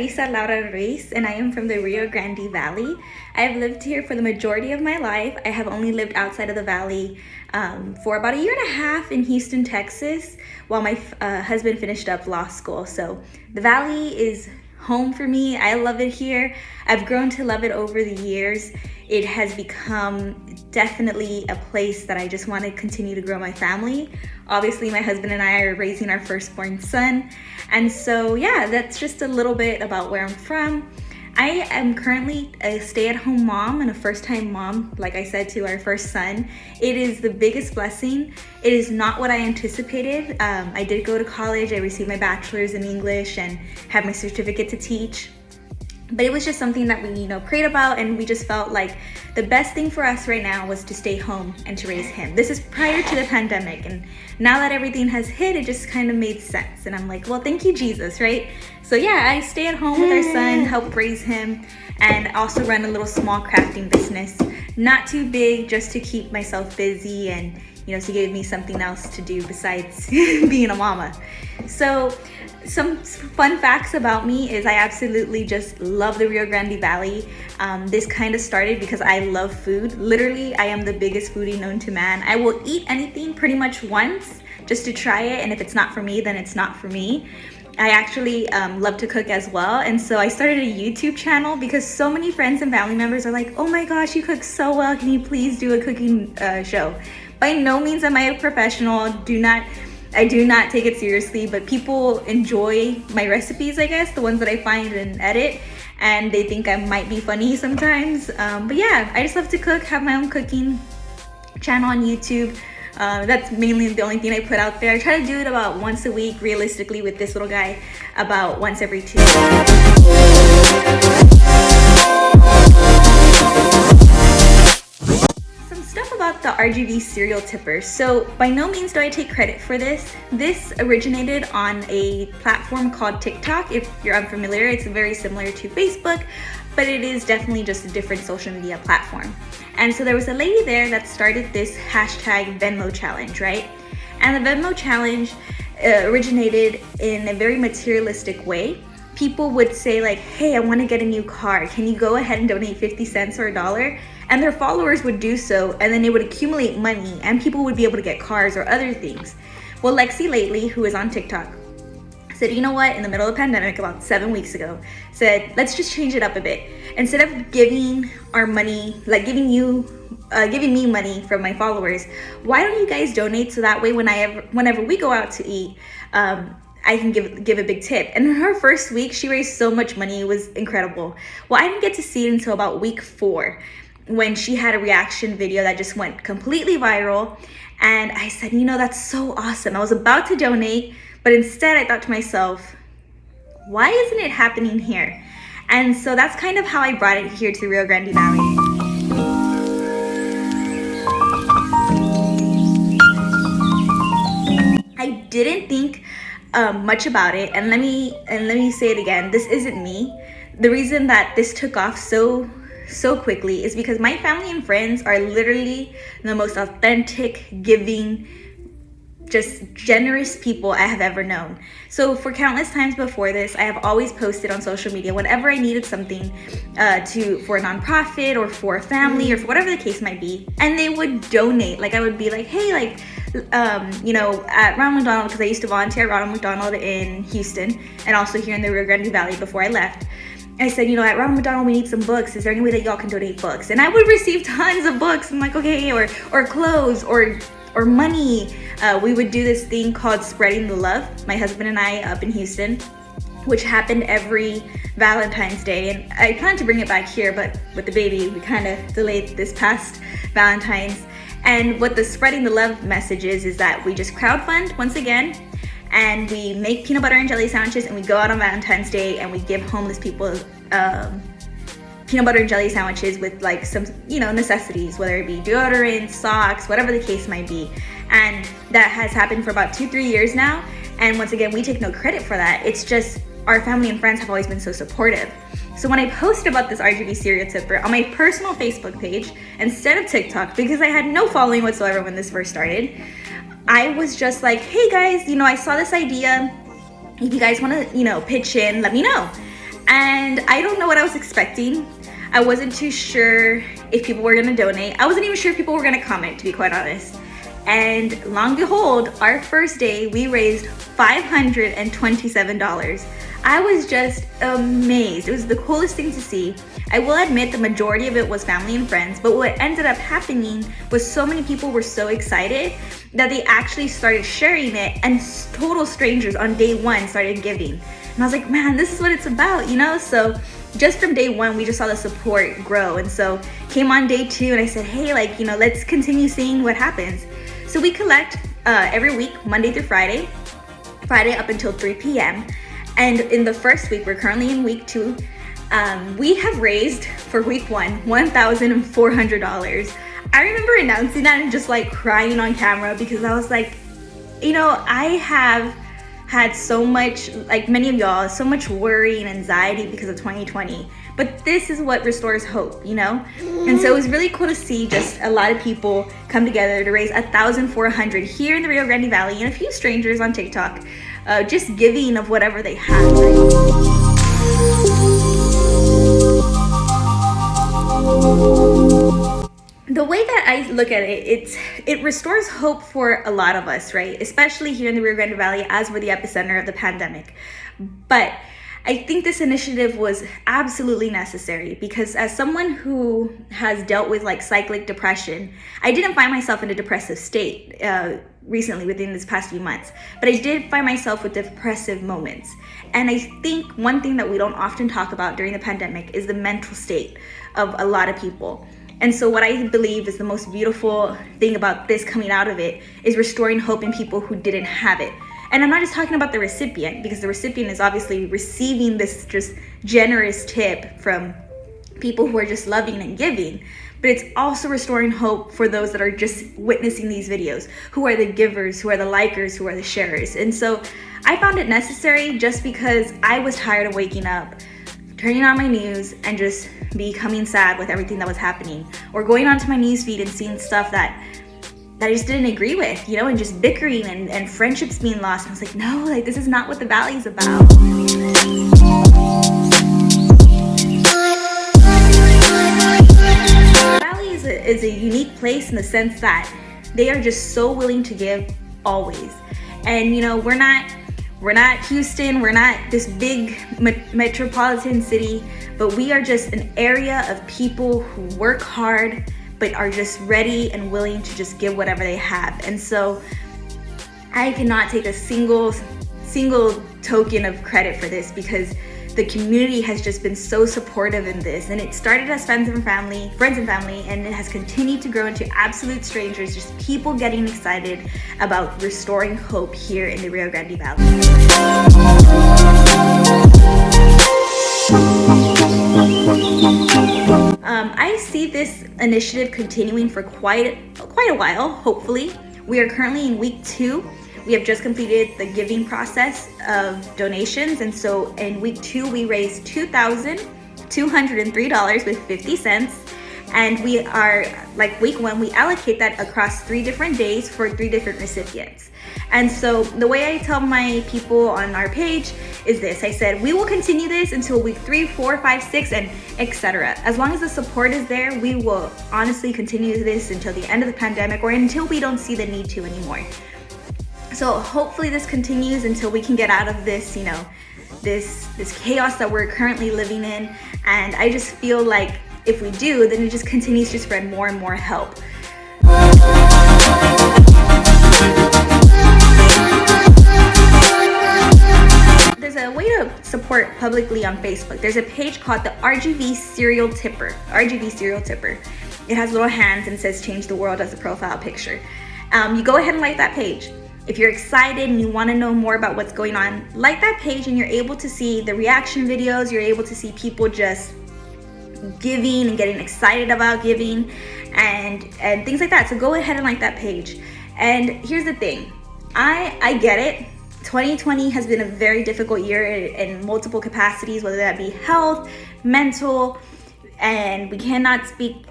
Clarissa Ruiz, and I am from the Rio Grande Valley. I have lived here for the majority of my life. I have only lived outside of the valley for about a year and a half in Houston, Texas, while my husband finished up law school. So the valley is home for me. I love it here. I've grown to love it over the years. It has become definitely a place that I just want to continue to grow my family. Obviously, my husband and I are raising our firstborn son. And so, yeah, that's just a little bit about where I'm from. I am currently a stay-at-home mom and a first-time mom, like I said, to our first son. It is the biggest blessing. It is not what I anticipated. I did go to college. I received my bachelor's in English and have my certificate to teach. But it was just something that we, prayed about, and we just felt like the best thing for us right now was to stay home and to raise him. This is prior to the pandemic, and now that everything has hit, it just kind of made sense. And I'm like, well, thank you, Jesus, right? So yeah, I stay at home with our son, help raise him, and also run a little small crafting business. Not too big, just to keep myself busy and, to give me something else to do besides being a mama. So some fun facts about me is I absolutely just love the Rio Grande Valley. This kind of started because I love food. Literally, I am the biggest foodie known to man. I will eat anything pretty much once just to try it, and if it's not for me, then it's not for me. I actually love to cook as well, and so I started a YouTube channel because so many friends and family members are like, oh my gosh, you cook so well, can you please do a cooking show? By no means am I a professional. I do not take it seriously, but people enjoy my recipes, I guess, the ones that I find and edit, and they think I might be funny sometimes. But yeah, I just love to cook, have my own cooking channel on YouTube. That's mainly the only thing I put out there. I try to do it about once a week, realistically, with this little guy, about once every 2 weeks. About the RGV Serial Tipper. So by no means do I take credit for this. This originated on a platform called TikTok. If you're unfamiliar, it's very similar to Facebook, but it is definitely just a different social media platform. And so there was a lady there that started this hashtag Venmo challenge, right? And the Venmo challenge originated in a very materialistic way. People would say like, hey, I want to get a new car. Can you go ahead and donate 50 cents or $1? And their followers would do so, and then they would accumulate money, and people would be able to get cars or other things. Well, Lexi lately, who is on TikTok, said, you know what, in the middle of the pandemic, about 7 weeks ago, said, let's just change it up a bit. Instead of giving our money, like giving me money from my followers, why don't you guys donate so that way whenever we go out to eat, I can give a big tip. And in her first week, she raised so much money. It was incredible. Well, I didn't get to see it until about week 4, when she had a reaction video that just went completely viral. And I said, that's so awesome. I was about to donate, but instead I thought to myself, why isn't it happening here? And so that's kind of how I brought it here to the Rio Grande Valley. I didn't think much about it, and let me say it again. This isn't me. The reason that this took off so quickly is because my family and friends are literally the most authentic, giving, just generous people I have ever known. So for countless times before this, I have always posted on social media whenever I needed something for a nonprofit or for a family or for whatever the case might be, and they would donate. Like I would be like, hey, at Ronald McDonald, because I used to volunteer at Ronald McDonald in Houston and also here in the Rio Grande Valley before I left. I said, at Ronald McDonald, we need some books. Is there any way that y'all can donate books? And I would receive tons of books. I'm like, okay, or clothes or money. We would do this thing called Spreading the Love, my husband and I up in Houston, which happened every Valentine's Day. And I planned to bring it back here, but with the baby, we kind of delayed this past Valentine's. And what the Spreading the Love message is that we just crowdfund once again, and we make peanut butter and jelly sandwiches, and we go out on Valentine's Day and we give homeless people peanut butter and jelly sandwiches with like some necessities, whether it be deodorant, socks, whatever the case might be. And that has happened for about 2-3 years now, and once again, we take no credit for that. It's just our family and friends have always been so supportive. So when I posted about this RGV Serial Tipper on my personal Facebook page instead of TikTok, because I had no following whatsoever when this first started, I was just like, hey guys, I saw this idea. If you guys want to, pitch in, let me know. And I don't know what I was expecting. I wasn't too sure if people were gonna donate. I wasn't even sure if people were gonna comment, to be quite honest. And long behold, our first day, we raised $527. I was just amazed. It was the coolest thing to see. I will admit the majority of it was family and friends, but what ended up happening was so many people were so excited that they actually started sharing it, and total strangers on day one started giving. And I was like, man, this is what it's about, you know? So just from day one, we just saw the support grow. And so came on day two and I said, hey, like, you know, let's continue seeing what happens. So we collect every week, Monday through Friday up until 3 p.m. And in the first week, we're currently in week 2, we have raised for week 1, $1,400. I remember announcing that and just like crying on camera, because I was like, you know, I have had so much, like many of y'all, so much worry and anxiety because of 2020. But this is what restores hope, you know? And so it was really cool to see just a lot of people come together to raise $1,400 here in the Rio Grande Valley, and a few strangers on TikTok, just giving of whatever they have. The way that I look at it, it restores hope for a lot of us, right? Especially here in the Rio Grande Valley, as we're the epicenter of the pandemic. But I think this initiative was absolutely necessary, because as someone who has dealt with like cyclic depression, I didn't find myself in a depressive state recently within this past few months, but I did find myself with depressive moments. And I think one thing that we don't often talk about during the pandemic is the mental state of a lot of people. And so what I believe is the most beautiful thing about this coming out of it is restoring hope in people who didn't have it. And I'm not just talking about the recipient, because the recipient is obviously receiving this just generous tip from people who are just loving and giving, but it's also restoring hope for those that are just witnessing these videos, who are the givers, who are the likers, who are the sharers. And so I found it necessary just because I was tired of waking up, turning on my news and just becoming sad with everything that was happening, or going onto my news feed and seeing stuff that I just didn't agree with, you know, and just bickering and friendships being lost. And I was like, no, like this is not what the Valley is about. The Valley is a unique place in the sense that they are just so willing to give always. And you know, we're not Houston, we're not this big metropolitan city, but we are just an area of people who work hard but are just ready and willing to just give whatever they have. And so I cannot take a single token of credit for this, because the community has just been so supportive in this. And it started as friends and family, and it has continued to grow into absolute strangers, just people getting excited about restoring hope here in the Rio Grande Valley. I see this initiative continuing for quite a while, hopefully. We are currently in week 2. We have just completed the giving process of donations, and so in week 2 we raised $2,203.50, and we are, like week 1, we allocate that across 3 different days for 3 different recipients. And so the way I tell my people on our page is this: I said, we will continue this until week 3, 4, 5, 6, and etc. As long as the support is there, we will honestly continue this until the end of the pandemic, or until we don't see the need to anymore. So hopefully this continues until we can get out of this, you know, this chaos that we're currently living in. And I just feel like if we do, then it just continues to spread more and more help. There's a way to support publicly on Facebook. There's a page called the RGV Serial Tipper. RGV Serial Tipper. It has little hands and it says "Change the World" as a profile picture. You go ahead and like that page. If you're excited and you want to know more about what's going on, like that page, and you're able to see the reaction videos. You're able to see people just giving and getting excited about giving and things like that. So go ahead and like that page. And here's the thing, I get it. 2020 has been a very difficult year in multiple capacities, whether that be health, mental, and we cannot speak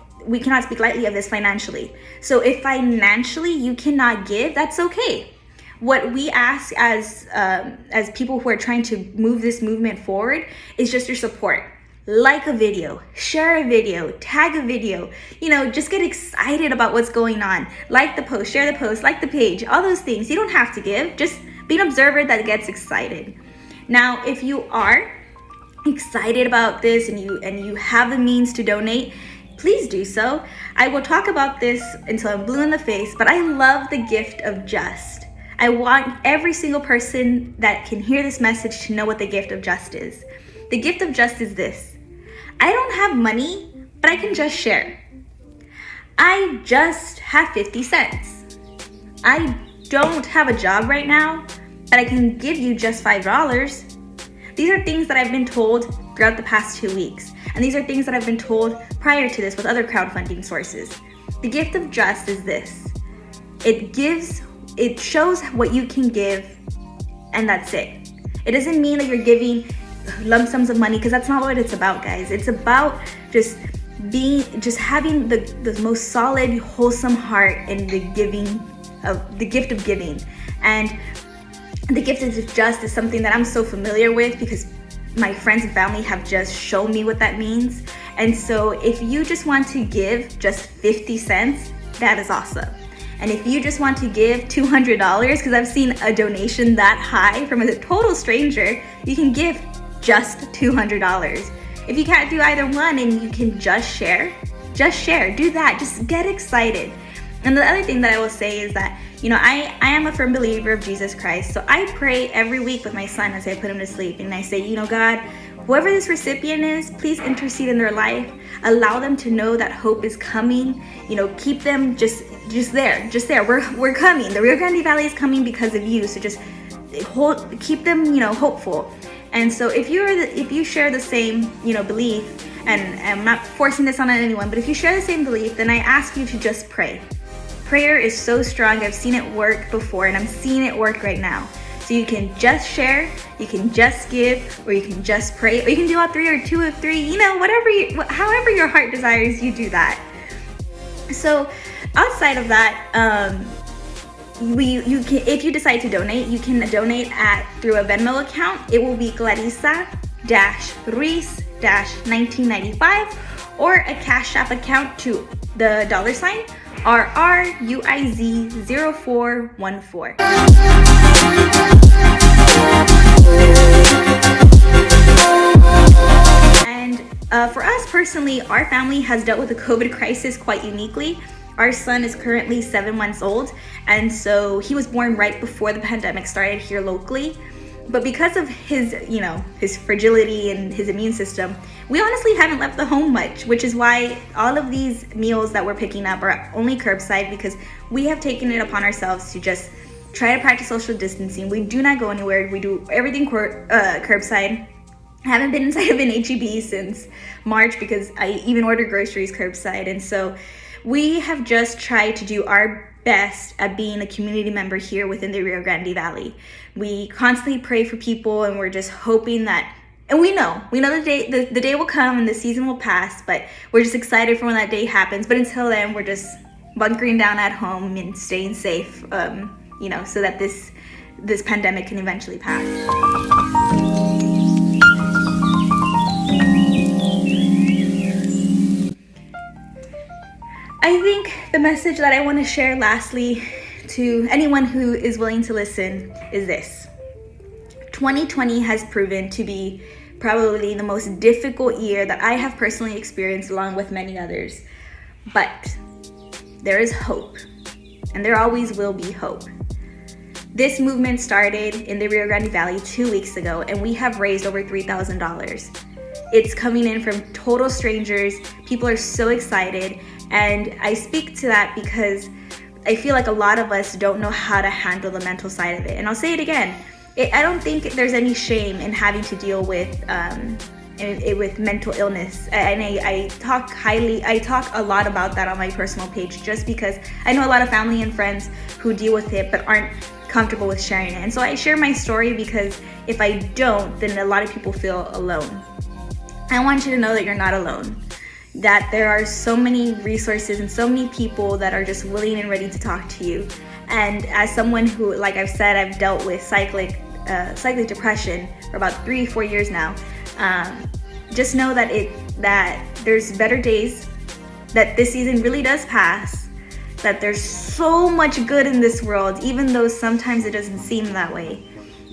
lightly of this financially. So if financially you cannot give, that's okay. What we ask as people who are trying to move this movement forward is just your support. Like a video, share a video, tag a video, just get excited about what's going on. Like the post, share the post, like the page, all those things. You don't have to give, just be an observer that gets excited. Now, if you are excited about this and you have the means to donate, please do so. I will talk about this until I'm blue in the face, but I love the gift of just. I want every single person that can hear this message to know what the gift of just is. The gift of just is this. I don't have money, but I can just share. I just have 50 cents. I don't have a job right now, but I can give you just $5. These are things that I've been told throughout the past 2 weeks. And these are things that I've been told prior to this with other crowdfunding sources. The gift of just is this. It shows what you can give, and that's it. It doesn't mean that you're giving lump sums of money, because that's not what it's about, guys. It's about just having the most solid, wholesome heart in the gift of giving. And the gift of just is something that I'm so familiar with because my friends and family have just shown me what that means. And so if you just want to give just 50 cents, that is awesome. And if you just want to give $200, because I've seen a donation that high from a total stranger, you can give just $200. If you can't do either one and you can just share, do that. Just get excited. And the other thing that I will say is that, I am a firm believer of Jesus Christ. So I pray every week with my son as I put him to sleep. And I say, God, whoever this recipient is, please intercede in their life. Allow them to know that hope is coming. Keep them just there. We're coming. The Rio Grande Valley is coming because of you. So just keep them, hopeful. And so if you share the same, belief, and I'm not forcing this on anyone, but if you share the same belief, then I ask you to just pray. Prayer is so strong. I've seen it work before, and I'm seeing it work right now. So you can just share, you can just give, or you can just pray, or you can do all three or two of three, however your heart desires, you do that. So outside of that, if you decide to donate, you can donate through a Venmo account. It will be Clarissa-Ruiz-1995, or a CashApp account to the $ RRUIZ0414. And for us personally, our family has dealt with the COVID crisis quite uniquely. Our son is currently 7 months old, and so he was born right before the pandemic started here locally. But because of his fragility and his immune system, we honestly haven't left the home much, which is why all of these meals that we're picking up are only curbside, because we have taken it upon ourselves to just try to practice social distancing. We do not go anywhere. We do everything curbside. I haven't been inside of an HEB since March because I even order groceries curbside. And so we have just tried to do our best at being a community member here within the Rio Grande Valley. We constantly pray for people, and we're just hoping that, and we know the day will come and the season will pass, but we're just excited for when that day happens. But until then, we're just bunkering down at home and staying safe, so that this pandemic can eventually pass. I think the message that I want to share lastly to anyone who is willing to listen is this. 2020 has proven to be probably the most difficult year that I have personally experienced, along with many others. But there is hope, and there always will be hope. This movement started in the Rio Grande Valley 2 weeks ago, and we have raised over $3,000. It's coming in from total strangers. People are so excited. And I speak to that because I feel like a lot of us don't know how to handle the mental side of it. And I'll say it again. I don't think there's any shame in having to deal with mental illness. And I talk a lot about that on my personal page, just because I know a lot of family and friends who deal with it but aren't comfortable with sharing it. And so I share my story because if I don't, then a lot of people feel alone. I want you to know that you're not alone, that there are so many resources and so many people that are just willing and ready to talk to you. And as someone who, like I've said, I've dealt with cyclic depression for about 3-4 years now, just know that there's better days, that this season really does pass, that there's so much good in this world, even though sometimes it doesn't seem that way,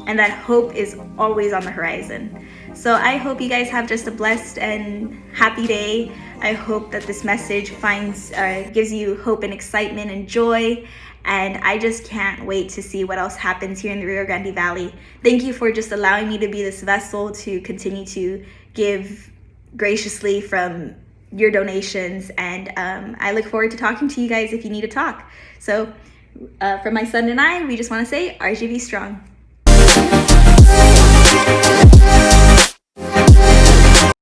and that hope is always on the horizon. So I hope you guys have just a blessed and happy day. I hope that this message gives you hope and excitement and joy. And I just can't wait to see what else happens here in the Rio Grande Valley. Thank you for just allowing me to be this vessel to continue to give graciously from your donations. And I look forward to talking to you guys if you need to talk. So for my son and I, we just want to say RGV strong.